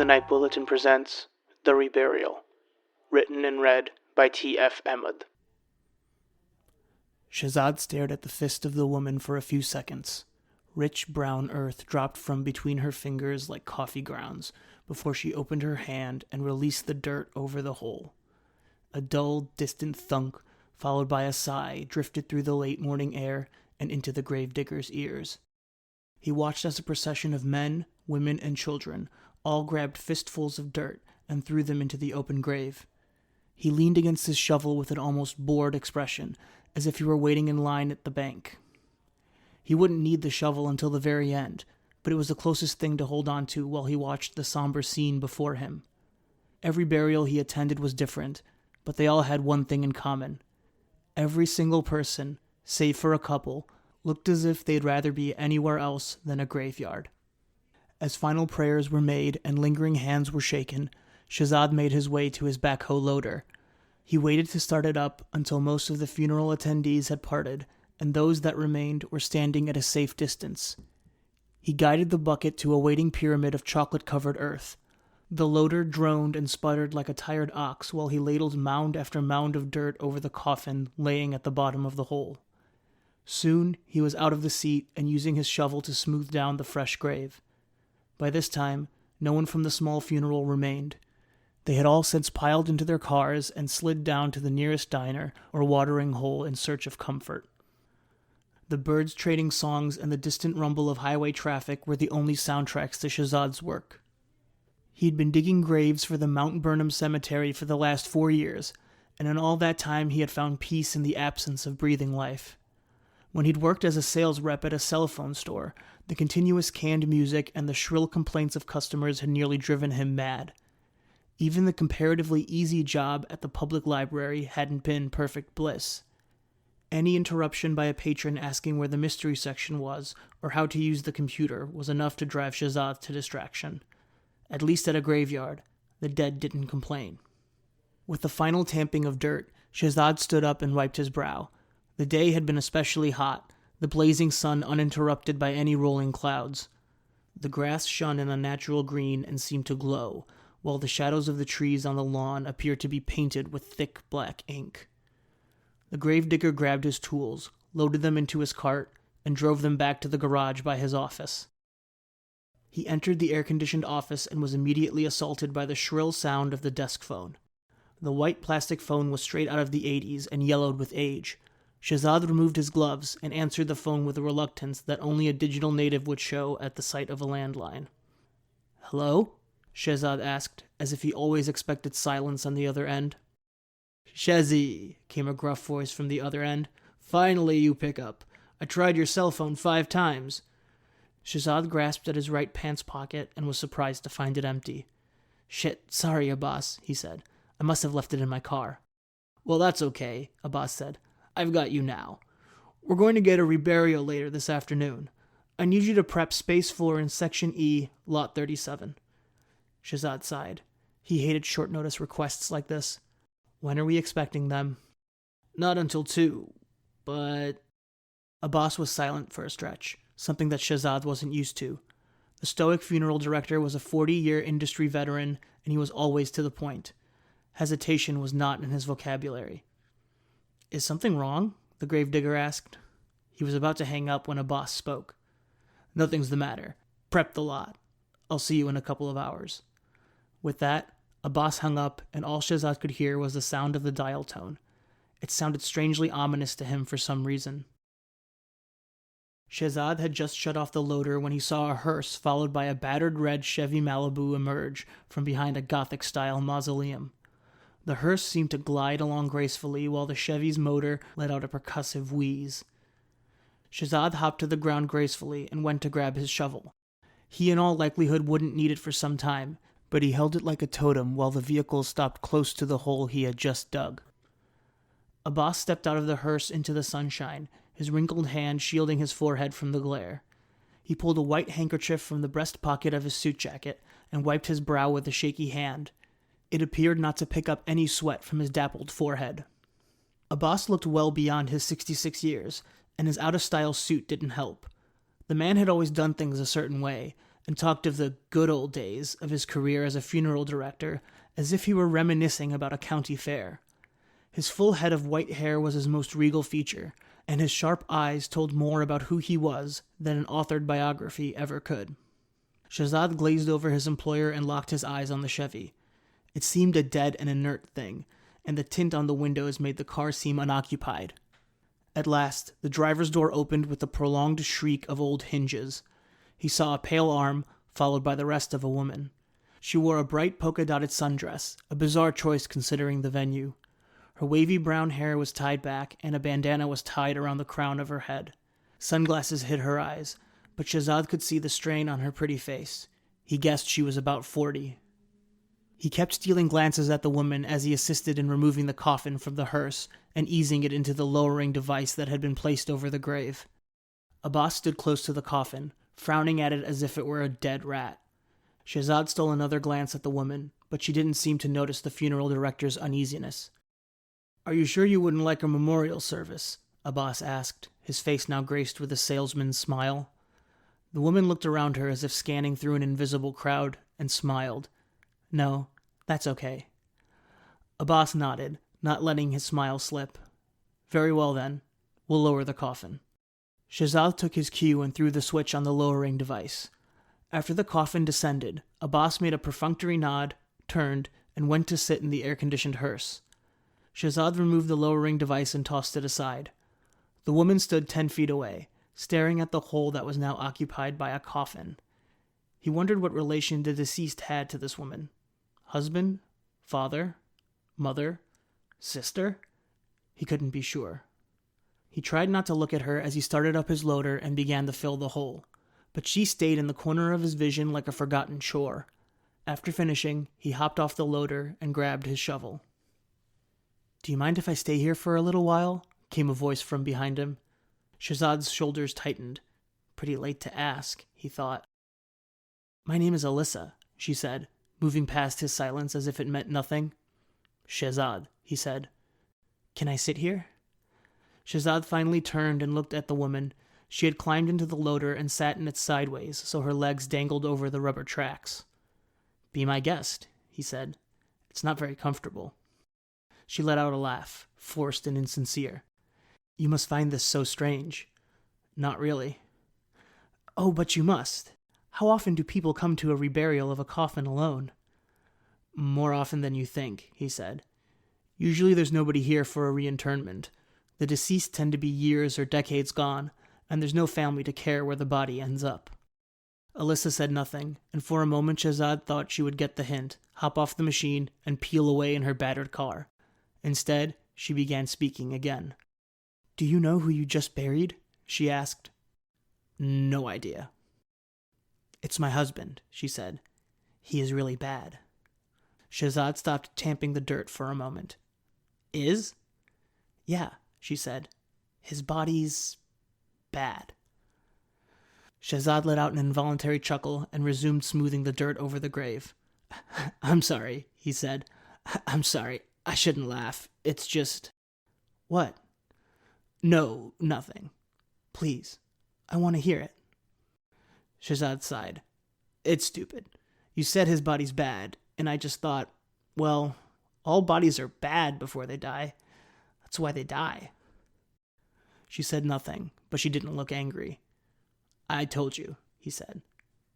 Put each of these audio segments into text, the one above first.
The Night Bulletin presents The Reburial, written and read by TF Ahmad. Shahzad stared at the fist of the woman for a few seconds. Rich brown earth dropped from between her fingers like coffee grounds before she opened her hand and released the dirt over the hole. A dull, distant thunk, followed by a sigh, drifted through the late morning air and into the gravedigger's ears. He watched as a procession of men, women, and children all grabbed fistfuls of dirt and threw them into the open grave. He leaned against his shovel with an almost bored expression, as if he were waiting in line at the bank. He wouldn't need the shovel until the very end, but it was the closest thing to hold on to while he watched the somber scene before him. Every burial he attended was different, but they all had one thing in common. Every single person, save for a couple, looked as if they'd rather be anywhere else than a graveyard. As final prayers were made and lingering hands were shaken, Shahzad made his way to his backhoe loader. He waited to start it up until most of the funeral attendees had parted, and those that remained were standing at a safe distance. He guided the bucket to a waiting pyramid of chocolate-covered earth. The loader droned and sputtered like a tired ox while he ladled mound after mound of dirt over the coffin laying at the bottom of the hole. Soon he was out of the seat and using his shovel to smooth down the fresh grave. By this time, no one from the small funeral remained. They had all since piled into their cars and slid down to the nearest diner or watering hole in search of comfort. The birds trading songs and the distant rumble of highway traffic were the only soundtracks to Shahzad's work. He'd been digging graves for the Mount Burnham Cemetery for the last 4 years, and in all that time he had found peace in the absence of breathing life. When he'd worked as a sales rep at a cell phone store, the continuous canned music and the shrill complaints of customers had nearly driven him mad. Even the comparatively easy job at the public library hadn't been perfect bliss. Any interruption by a patron asking where the mystery section was or how to use the computer was enough to drive Shahzad to distraction. At least at a graveyard, the dead didn't complain. With the final tamping of dirt, Shahzad stood up and wiped his brow. The day had been especially hot, the blazing sun uninterrupted by any rolling clouds. The grass shone an unnatural green and seemed to glow, while the shadows of the trees on the lawn appeared to be painted with thick black ink. The gravedigger grabbed his tools, loaded them into his cart, and drove them back to the garage by his office. He entered the air-conditioned office and was immediately assaulted by the shrill sound of the desk phone. The white plastic phone was straight out of the 80s and yellowed with age. Shahzad removed his gloves and answered the phone with a reluctance that only a digital native would show at the sight of a landline. "Hello?" Shahzad asked, as if he always expected silence on the other end. "Shazzy," came a gruff voice from the other end. "Finally you pick up. I tried your cell phone 5 times. Shahzad grasped at his right pants pocket and was surprised to find it empty. "Shit, sorry, Abbas," he said. "I must have left it in my car." "Well, that's okay," Abbas said. "I've got you now. We're going to get a reburial later this afternoon. I need you to prep space floor in Section E, Lot 37. Shahzad sighed. He hated short-notice requests like this. "When are we expecting them?" "Not until 2, but..." Abbas was silent for a stretch, something that Shahzad wasn't used to. The stoic funeral director was a 40-year industry veteran, and he was always to the point. Hesitation was not in his vocabulary. "Is something wrong?" the gravedigger asked. He was about to hang up when Abbas spoke. "Nothing's the matter. Prep the lot. I'll see you in a couple of hours." With that, Abbas hung up, and all Shahzad could hear was the sound of the dial tone. It sounded strangely ominous to him for some reason. Shahzad had just shut off the loader when he saw a hearse followed by a battered red Chevy Malibu emerge from behind a Gothic-style mausoleum. The hearse seemed to glide along gracefully while the Chevy's motor let out a percussive wheeze. Shahzad hopped to the ground gracefully and went to grab his shovel. He in all likelihood wouldn't need it for some time, but he held it like a totem while the vehicle stopped close to the hole he had just dug. Abbas stepped out of the hearse into the sunshine, his wrinkled hand shielding his forehead from the glare. He pulled a white handkerchief from the breast pocket of his suit jacket and wiped his brow with a shaky hand. It appeared not to pick up any sweat from his dappled forehead. Abbas looked well beyond his 66 years, and his out-of-style suit didn't help. The man had always done things a certain way, and talked of the good old days of his career as a funeral director as if he were reminiscing about a county fair. His full head of white hair was his most regal feature, and his sharp eyes told more about who he was than an authored biography ever could. Shahzad glazed over his employer and locked his eyes on the Chevy. It seemed a dead and inert thing, and the tint on the windows made the car seem unoccupied. At last, the driver's door opened with a prolonged shriek of old hinges. He saw a pale arm, followed by the rest of a woman. She wore a bright polka-dotted sundress, a bizarre choice considering the venue. Her wavy brown hair was tied back, and a bandana was tied around the crown of her head. Sunglasses hid her eyes, but Shahzad could see the strain on her pretty face. He guessed she was about 40. He kept stealing glances at the woman as he assisted in removing the coffin from the hearse and easing it into the lowering device that had been placed over the grave. Abbas stood close to the coffin, frowning at it as if it were a dead rat. Shahzad stole another glance at the woman, but she didn't seem to notice the funeral director's uneasiness. "Are you sure you wouldn't like a memorial service?" Abbas asked, his face now graced with a salesman's smile. The woman looked around her as if scanning through an invisible crowd, and smiled. "No, that's okay." Abbas nodded, not letting his smile slip. "Very well then, we'll lower the coffin." Shahzad took his cue and threw the switch on the lowering device. After the coffin descended, Abbas made a perfunctory nod, turned, and went to sit in the air-conditioned hearse. Shahzad removed the lowering device and tossed it aside. The woman stood 10 feet away, staring at the hole that was now occupied by a coffin. He wondered what relation the deceased had to this woman. Husband? Father? Mother? Sister? He couldn't be sure. He tried not to look at her as he started up his loader and began to fill the hole, but she stayed in the corner of his vision like a forgotten chore. After finishing, he hopped off the loader and grabbed his shovel. "Do you mind if I stay here for a little while?" came a voice from behind him. Shahzad's shoulders tightened. Pretty late to ask, he thought. "My name is Alyssa," she said, moving past his silence as if it meant nothing. "Shahzad," he said. "Can I sit here?" Shahzad finally turned and looked at the woman. She had climbed into the loader and sat in it sideways, so her legs dangled over the rubber tracks. "Be my guest," he said. "It's not very comfortable." She let out a laugh, forced and insincere. "You must find this so strange." "Not really." "Oh, but you must. How often do people come to a reburial of a coffin alone?" "More often than you think," he said. "Usually there's nobody here for a reinterment. The deceased tend to be years or decades gone, and there's no family to care where the body ends up." Alyssa said nothing, and for a moment Shahzad thought she would get the hint, hop off the machine, and peel away in her battered car. Instead, she began speaking again. "Do you know who you just buried?" she asked. "No idea." "It's my husband," she said. "He is really bad." Shahzad stopped tamping the dirt for a moment. "Is?" "Yeah," she said. "His body's bad." Shahzad let out an involuntary chuckle and resumed smoothing the dirt over the grave. "I'm sorry," he said. "I'm sorry. I shouldn't laugh. It's just..." "What?" "No, nothing. Please, I want to hear it." Shahzad sighed. "It's stupid. You said his body's bad, and I just thought, well, all bodies are bad before they die. That's why they die." She said nothing, but she didn't look angry. "I told you," he said.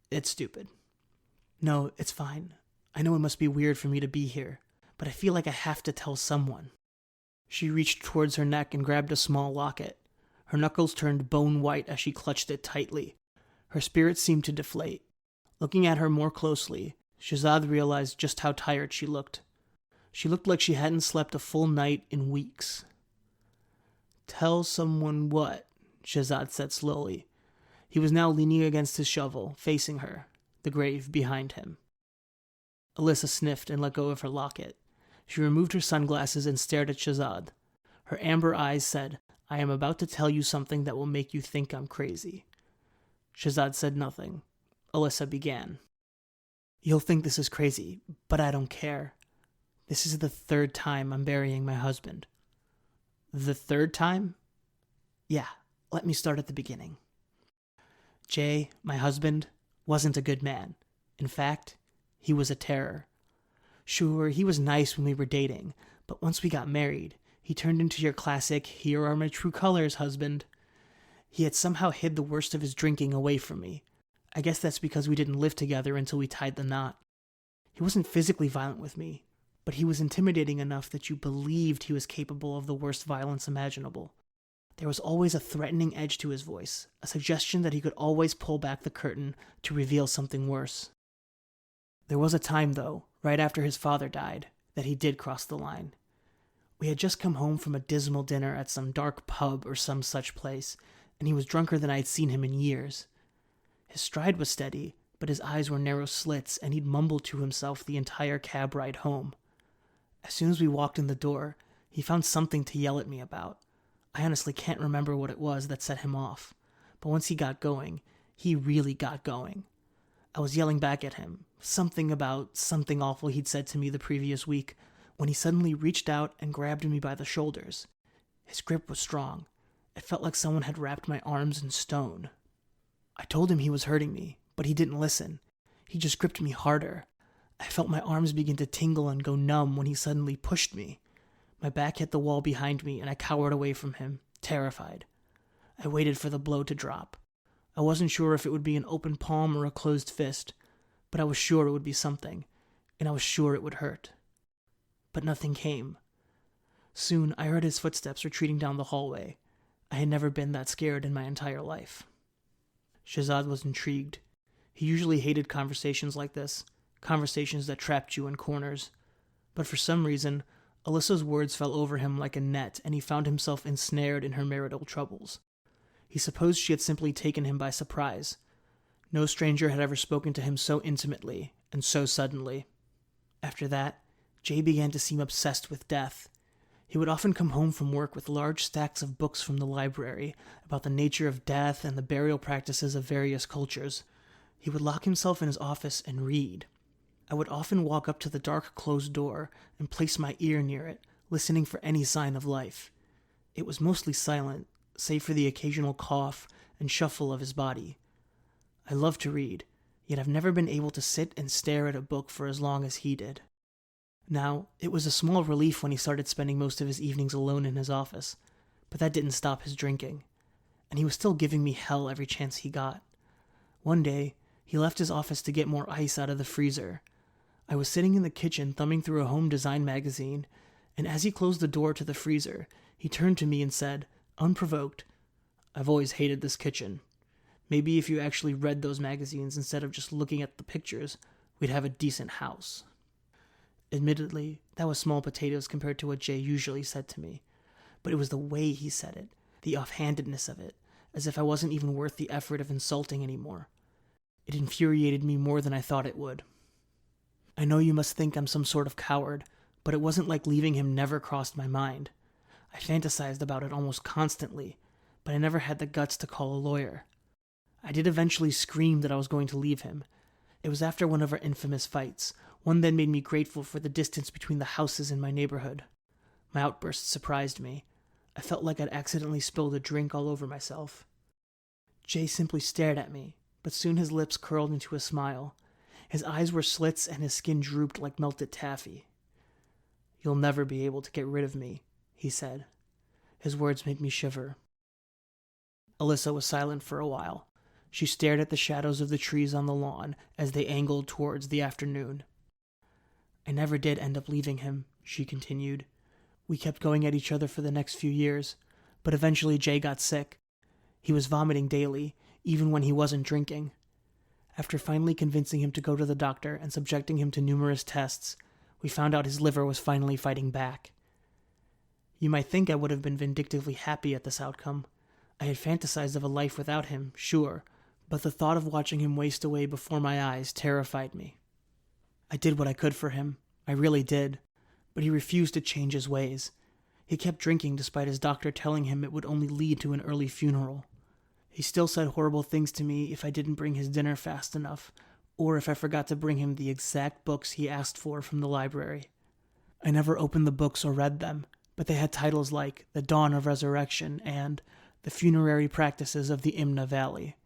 "It's stupid." "No, it's fine. I know it must be weird for me to be here, but I feel like I have to tell someone." She reached towards her neck and grabbed a small locket. Her knuckles turned bone white as she clutched it tightly. Her spirits seemed to deflate. Looking at her more closely, Shahzad realized just how tired she looked. She looked like she hadn't slept a full night in weeks. "Tell someone what?" Shahzad said slowly. He was now leaning against his shovel, facing her, the grave behind him. Alyssa sniffed and let go of her locket. She removed her sunglasses and stared at Shahzad. Her amber eyes said, "I am about to tell you something that will make you think I'm crazy." Shahzad said nothing. Alyssa began. "You'll think this is crazy, but I don't care. This is the 3rd time I'm burying my husband." "The 3rd time?" "Yeah, let me start at the beginning. Jay, my husband, wasn't a good man. In fact, he was a terror. Sure, he was nice when we were dating, but once we got married, he turned into your classic, here are my true colors husband. He had somehow hid the worst of his drinking away from me. I guess that's because we didn't live together until we tied the knot. He wasn't physically violent with me, but he was intimidating enough that you believed he was capable of the worst violence imaginable. There was always a threatening edge to his voice, a suggestion that he could always pull back the curtain to reveal something worse. There was a time, though, right after his father died, that he did cross the line. We had just come home from a dismal dinner at some dark pub or some such place, and he was drunker than I had seen him in years. His stride was steady, but his eyes were narrow slits, and he'd mumbled to himself the entire cab ride home. As soon as we walked in the door, he found something to yell at me about. I honestly can't remember what it was that set him off, but once he got going, he really got going. I was yelling back at him, something about something awful he'd said to me the previous week, when he suddenly reached out and grabbed me by the shoulders. His grip was strong. It felt like someone had wrapped my arms in stone. I told him he was hurting me, but he didn't listen. He just gripped me harder. I felt my arms begin to tingle and go numb when he suddenly pushed me. My back hit the wall behind me, and I cowered away from him, terrified. I waited for the blow to drop. I wasn't sure if it would be an open palm or a closed fist, but I was sure it would be something, and I was sure it would hurt. But nothing came. Soon I heard his footsteps retreating down the hallway. I had never been that scared in my entire life. Shahzad was intrigued. He usually hated conversations like this, conversations that trapped you in corners. But for some reason, Alyssa's words fell over him like a net, and he found himself ensnared in her marital troubles. He supposed she had simply taken him by surprise. No stranger had ever spoken to him so intimately and so suddenly. After that, Jay began to seem obsessed with death. He would often come home from work with large stacks of books from the library about the nature of death and the burial practices of various cultures. He would lock himself in his office and read. I would often walk up to the dark closed door and place my ear near it, listening for any sign of life. It was mostly silent, save for the occasional cough and shuffle of his body. I love to read, yet I've never been able to sit and stare at a book for as long as he did. Now, it was a small relief when he started spending most of his evenings alone in his office, but that didn't stop his drinking, and he was still giving me hell every chance he got. One day, he left his office to get more ice out of the freezer. I was sitting in the kitchen thumbing through a home design magazine, and as he closed the door to the freezer, he turned to me and said, unprovoked, "I've always hated this kitchen. Maybe if you actually read those magazines instead of just looking at the pictures, we'd have a decent house." Admittedly, that was small potatoes compared to what Jay usually said to me, but it was the way he said it, the offhandedness of it, as if I wasn't even worth the effort of insulting anymore. It infuriated me more than I thought it would. I know you must think I'm some sort of coward, but it wasn't like leaving him never crossed my mind. I fantasized about it almost constantly, but I never had the guts to call a lawyer. I did eventually scream that I was going to leave him. It was after one of our infamous fights, one that made me grateful for the distance between the houses in my neighborhood. My outburst surprised me. I felt like I'd accidentally spilled a drink all over myself. Jay simply stared at me, but soon his lips curled into a smile. His eyes were slits and his skin drooped like melted taffy. "You'll never be able to get rid of me," he said. His words made me shiver. Alyssa was silent for a while. She stared at the shadows of the trees on the lawn as they angled towards the afternoon. "I never did end up leaving him," she continued. "We kept going at each other for the next few years, but eventually Jay got sick. He was vomiting daily, even when he wasn't drinking. After finally convincing him to go to the doctor and subjecting him to numerous tests, we found out his liver was finally fighting back. You might think I would have been vindictively happy at this outcome. I had fantasized of a life without him, sure, but the thought of watching him waste away before my eyes terrified me. I did what I could for him. I really did. But he refused to change his ways. He kept drinking despite his doctor telling him it would only lead to an early funeral. He still said horrible things to me if I didn't bring his dinner fast enough, or if I forgot to bring him the exact books he asked for from the library. I never opened the books or read them, but they had titles like The Dawn of Resurrection and The Funerary Practices of the Imna Valley.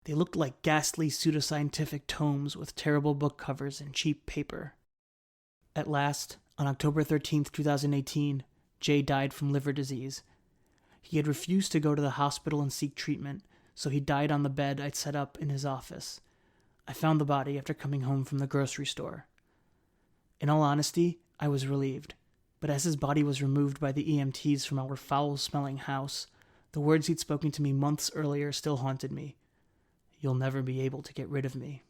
They looked like ghastly pseudoscientific tomes with terrible book covers and cheap paper. At last, on October 13th, 2018, Jay died from liver disease. He had refused to go to the hospital and seek treatment, so he died on the bed I'd set up in his office. I found the body after coming home from the grocery store. In all honesty, I was relieved, but as his body was removed by the EMTs from our foul-smelling house, the words he'd spoken to me months earlier still haunted me. "You'll never be able to get rid of me."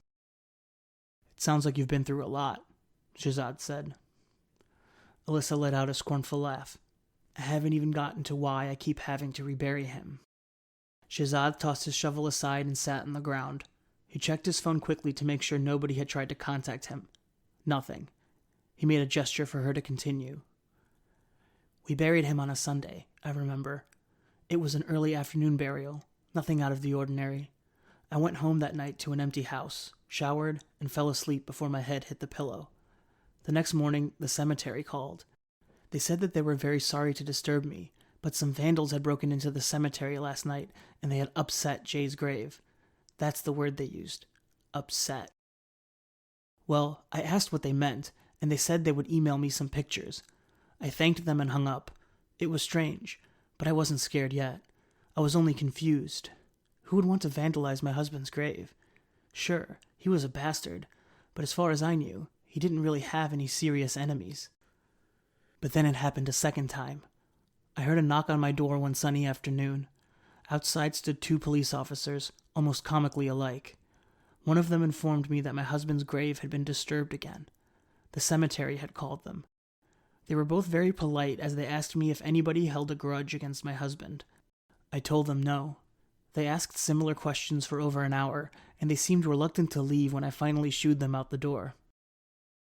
"It sounds like you've been through a lot," Shazad said. Alyssa let out a scornful laugh. "I haven't even gotten to why I keep having to rebury him." Shazad tossed his shovel aside and sat on the ground. He checked his phone quickly to make sure nobody had tried to contact him. Nothing. He made a gesture for her to continue. "We buried him on a Sunday, I remember. It was an early afternoon burial, nothing out of the ordinary. I went home that night to an empty house, showered, and fell asleep before my head hit the pillow. The next morning, the cemetery called. They said that they were very sorry to disturb me, but some vandals had broken into the cemetery last night, and they had upset Jay's grave. That's the word they used. Upset. Well, I asked what they meant, and they said they would email me some pictures. I thanked them and hung up. It was strange, but I wasn't scared yet. I was only confused. Who would want to vandalize my husband's grave? Sure, he was a bastard, but as far as I knew, he didn't really have any serious enemies. But then it happened a second time. I heard a knock on my door one sunny afternoon. Outside stood 2 police officers, almost comically alike. One of them informed me that my husband's grave had been disturbed again. The cemetery had called them. They were both very polite as they asked me if anybody held a grudge against my husband. I told them no. They asked similar questions for over an hour, and they seemed reluctant to leave when I finally shooed them out the door.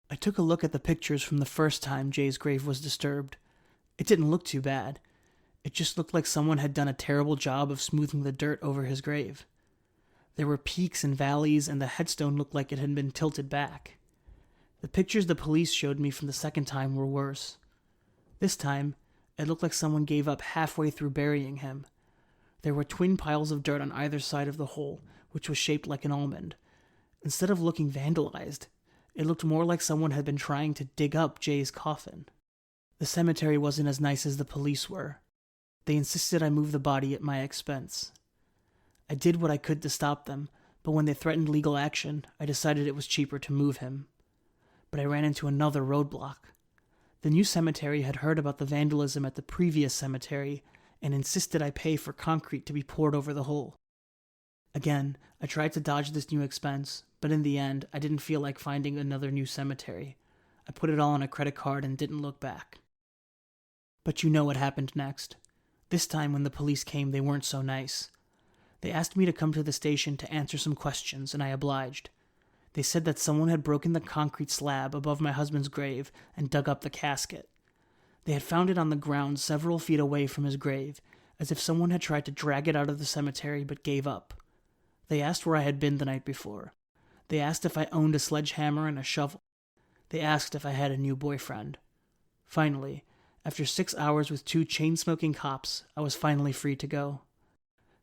I took a look at the pictures from the first time Jay's grave was disturbed. It didn't look too bad. It just looked like someone had done a terrible job of smoothing the dirt over his grave. There were peaks and valleys, and the headstone looked like it had been tilted back. The pictures the police showed me from the second time were worse. This time, it looked like someone gave up halfway through burying him. There were twin piles of dirt on either side of the hole, which was shaped like an almond. Instead of looking vandalized, it looked more like someone had been trying to dig up Jay's coffin. The cemetery wasn't as nice as the police were. They insisted I move the body at my expense. I did what I could to stop them, but when they threatened legal action, I decided it was cheaper to move him. But I ran into another roadblock. The new cemetery had heard about the vandalism at the previous cemetery and insisted I pay for concrete to be poured over the hole. Again, I tried to dodge this new expense, but in the end, I didn't feel like finding another new cemetery. I put it all on a credit card and didn't look back. But you know what happened next. This time when the police came, they weren't so nice. They asked me to come to the station to answer some questions, and I obliged. They said that someone had broken the concrete slab above my husband's grave and dug up the casket. They had found it on the ground several feet away from his grave, as if someone had tried to drag it out of the cemetery but gave up. They asked where I had been the night before. They asked if I owned a sledgehammer and a shovel. They asked if I had a new boyfriend. Finally, after 6 hours with 2 chain-smoking cops, I was finally free to go.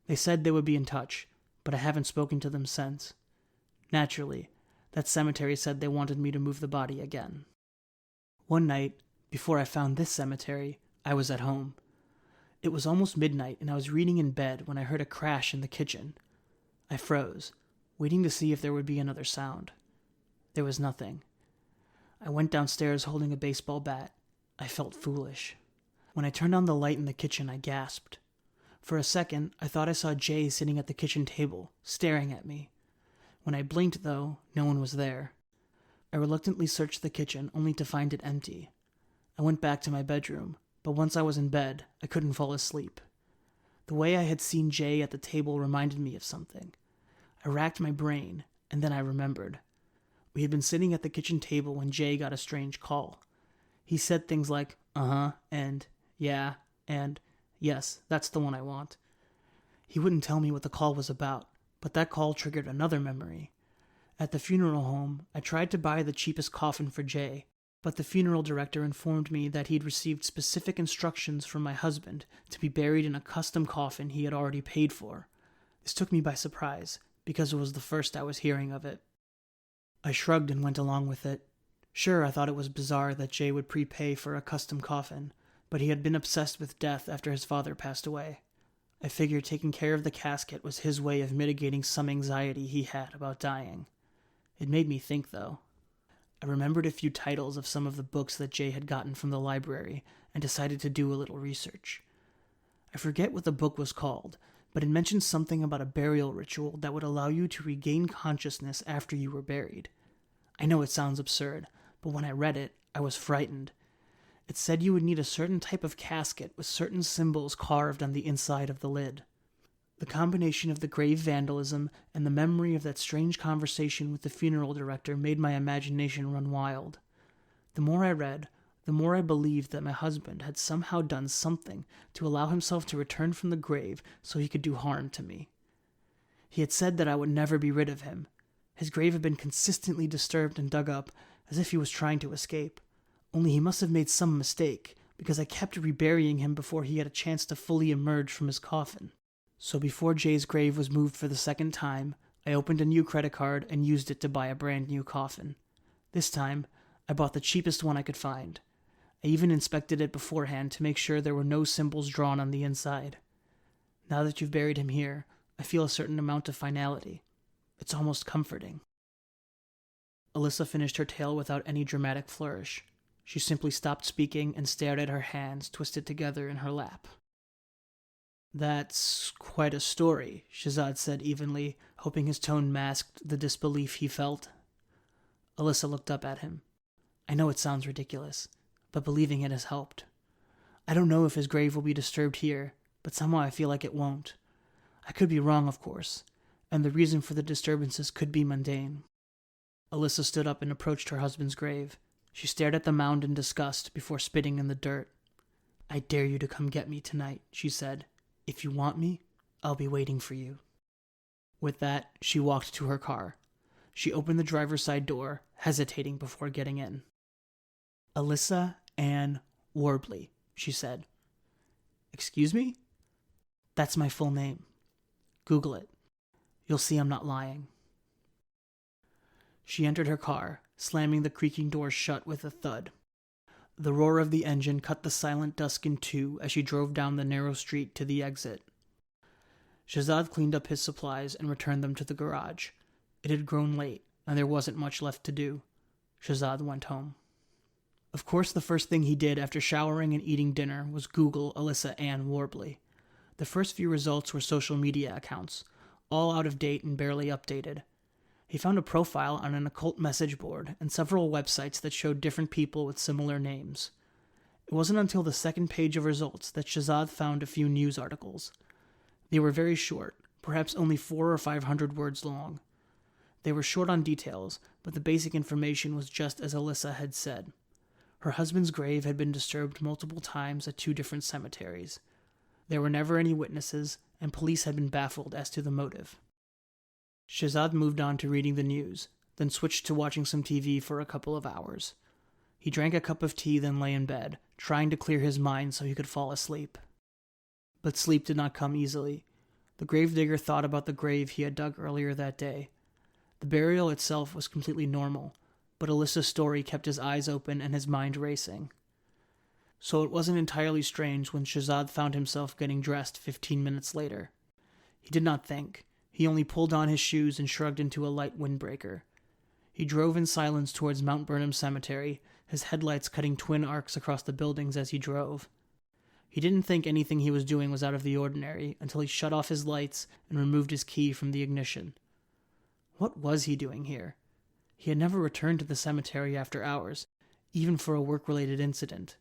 They said they would be in touch, but I haven't spoken to them since. Naturally, that cemetery said they wanted me to move the body again. One night, before I found this cemetery, I was at home. It was almost midnight, and I was reading in bed when I heard a crash in the kitchen. I froze, waiting to see if there would be another sound. There was nothing. I went downstairs holding a baseball bat. I felt foolish. When I turned on the light in the kitchen, I gasped. For a second, I thought I saw Jay sitting at the kitchen table, staring at me. When I blinked, though, no one was there. I reluctantly searched the kitchen, only to find it empty. I went back to my bedroom, but once I was in bed, I couldn't fall asleep. The way I had seen Jay at the table reminded me of something. I racked my brain, and then I remembered. We had been sitting at the kitchen table when Jay got a strange call. He said things like, "Uh-huh," and "yeah," and "yes, that's the one I want." He wouldn't tell me what the call was about, but that call triggered another memory. At the funeral home, I tried to buy the cheapest coffin for Jay, but the funeral director informed me that he'd received specific instructions from my husband to be buried in a custom coffin he had already paid for. This took me by surprise, because it was the first I was hearing of it. I shrugged and went along with it. Sure, I thought it was bizarre that Jay would prepay for a custom coffin, but he had been obsessed with death after his father passed away. I figured taking care of the casket was his way of mitigating some anxiety he had about dying. It made me think, though. I remembered a few titles of some of the books that Jay had gotten from the library and decided to do a little research. I forget what the book was called, but it mentioned something about a burial ritual that would allow you to regain consciousness after you were buried. I know it sounds absurd, but when I read it, I was frightened. It said you would need a certain type of casket with certain symbols carved on the inside of the lid. The combination of the grave vandalism and the memory of that strange conversation with the funeral director made my imagination run wild. The more I read, the more I believed that my husband had somehow done something to allow himself to return from the grave so he could do harm to me. He had said that I would never be rid of him. His grave had been consistently disturbed and dug up, as if he was trying to escape. Only he must have made some mistake, because I kept reburying him before he had a chance to fully emerge from his coffin. So before Jay's grave was moved for the second time, I opened a new credit card and used it to buy a brand new coffin. This time, I bought the cheapest one I could find. I even inspected it beforehand to make sure there were no symbols drawn on the inside. Now that you've buried him here, I feel a certain amount of finality. It's almost comforting. Alyssa finished her tale without any dramatic flourish. She simply stopped speaking and stared at her hands twisted together in her lap. "That's quite a story," Shazad said evenly, hoping his tone masked the disbelief he felt. Alyssa looked up at him. "I know it sounds ridiculous, but believing it has helped. I don't know if his grave will be disturbed here, but somehow I feel like it won't. I could be wrong, of course, and the reason for the disturbances could be mundane." Alyssa stood up and approached her husband's grave. She stared at the mound in disgust before spitting in the dirt. "I dare you to come get me tonight," she said. "If you want me, I'll be waiting for you." With that, she walked to her car. She opened the driver's side door, hesitating before getting in. "Alyssa Ann Warbley," she said. "Excuse me?" "That's my full name. Google it. You'll see I'm not lying." She entered her car, slamming the creaking doors shut with a thud. The roar of the engine cut the silent dusk in two as she drove down the narrow street to the exit. Shazad cleaned up his supplies and returned them to the garage. It had grown late, and there wasn't much left to do. Shazad went home. Of course, the first thing he did after showering and eating dinner was Google Alyssa Ann Warbley. The first few results were social media accounts, all out of date and barely updated. He found a profile on an occult message board and several websites that showed different people with similar names. It wasn't until the second page of results that Shazad found a few news articles. They were very short, perhaps only 400 or 500 words long. They were short on details, but the basic information was just as Alyssa had said. Her husband's grave had been disturbed multiple times at 2 different cemeteries. There were never any witnesses, and police had been baffled as to the motive. Shazad moved on to reading the news, then switched to watching some TV for a couple of hours. He drank a cup of tea, then lay in bed, trying to clear his mind so he could fall asleep. But sleep did not come easily. The gravedigger thought about the grave he had dug earlier that day. The burial itself was completely normal, but Alyssa's story kept his eyes open and his mind racing. So it wasn't entirely strange when Shazad found himself getting dressed 15 minutes later. He did not think. He only pulled on his shoes and shrugged into a light windbreaker. He drove in silence towards Mount Burnham Cemetery, his headlights cutting twin arcs across the buildings as he drove. He didn't think anything he was doing was out of the ordinary until he shut off his lights and removed his key from the ignition. What was he doing here? He had never returned to the cemetery after hours, even for a work-related incident.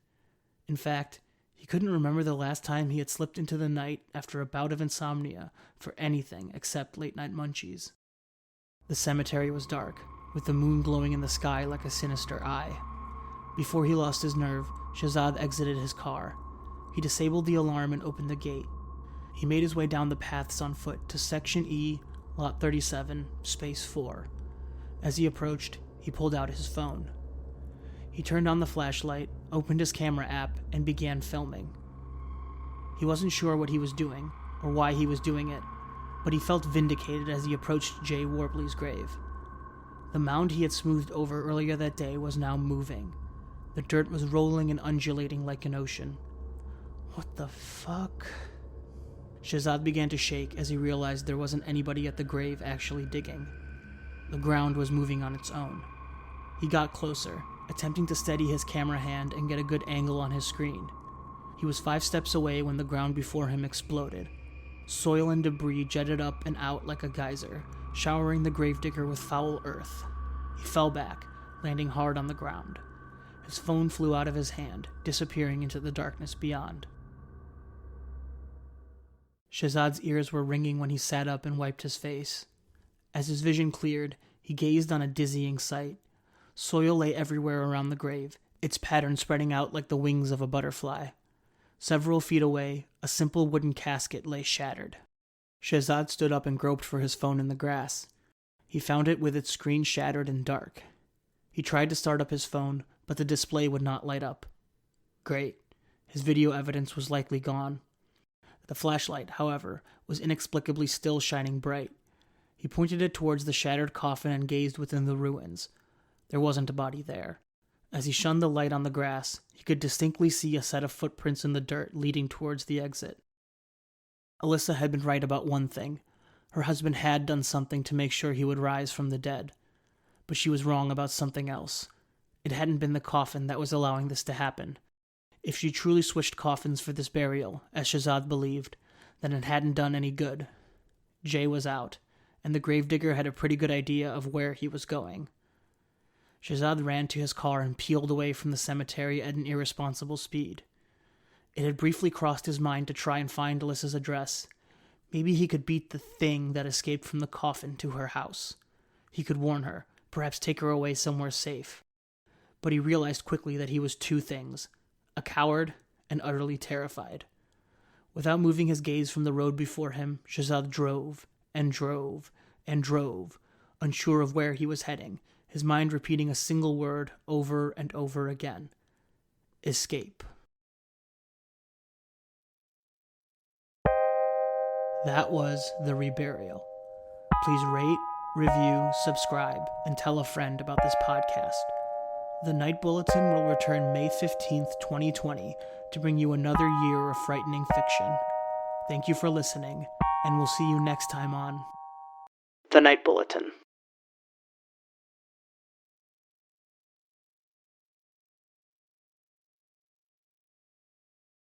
In fact, he couldn't remember the last time he had slipped into the night after a bout of insomnia for anything except late-night munchies. The cemetery was dark, with the moon glowing in the sky like a sinister eye. Before he lost his nerve, Shazad exited his car. He disabled the alarm and opened the gate. He made his way down the paths on foot to Section E, Lot 37, Space 4. As he approached, he pulled out his phone. He turned on the flashlight, opened his camera app, and began filming. He wasn't sure what he was doing, or why he was doing it, but he felt vindicated as he approached Jay Warbley's grave. The mound he had smoothed over earlier that day was now moving. The dirt was rolling and undulating like an ocean. What the fuck? Shehzad began to shake as he realized there wasn't anybody at the grave actually digging. The ground was moving on its own. He got closer, attempting to steady his camera hand and get a good angle on his screen. He was 5 steps away when the ground before him exploded. Soil and debris jetted up and out like a geyser, showering the gravedigger with foul earth. He fell back, landing hard on the ground. His phone flew out of his hand, disappearing into the darkness beyond. Shehzad's ears were ringing when he sat up and wiped his face. As his vision cleared, he gazed on a dizzying sight. Soil lay everywhere around the grave, its pattern spreading out like the wings of a butterfly. Several feet away, a simple wooden casket lay shattered. Shehzad stood up and groped for his phone in the grass. He found it with its screen shattered and dark. He tried to start up his phone, but the display would not light up. Great. His video evidence was likely gone. The flashlight, however, was inexplicably still shining bright. He pointed it towards the shattered coffin and gazed within the ruins. There wasn't a body there. As he shunned the light on the grass, he could distinctly see a set of footprints in the dirt leading towards the exit. Alyssa had been right about one thing. Her husband had done something to make sure he would rise from the dead. But she was wrong about something else. It hadn't been the coffin that was allowing this to happen. If she truly switched coffins for this burial, as Shehzad believed, then it hadn't done any good. Jay was out, and the gravedigger had a pretty good idea of where he was going. Shehzad ran to his car and peeled away from the cemetery at an irresponsible speed. It had briefly crossed his mind to try and find Alyssa's address. Maybe he could beat the thing that escaped from the coffin to her house. He could warn her, perhaps take her away somewhere safe. But he realized quickly that he was 2 things: a coward and utterly terrified. Without moving his gaze from the road before him, Shehzad drove and drove and drove, unsure of where he was heading, his mind repeating a single word over and over again: escape. That was The Reburial. Please rate, review, subscribe, and tell a friend about this podcast. The Night Bulletin will return May 15th, 2020, to bring you another year of frightening fiction. Thank you for listening, and we'll see you next time on The Night Bulletin.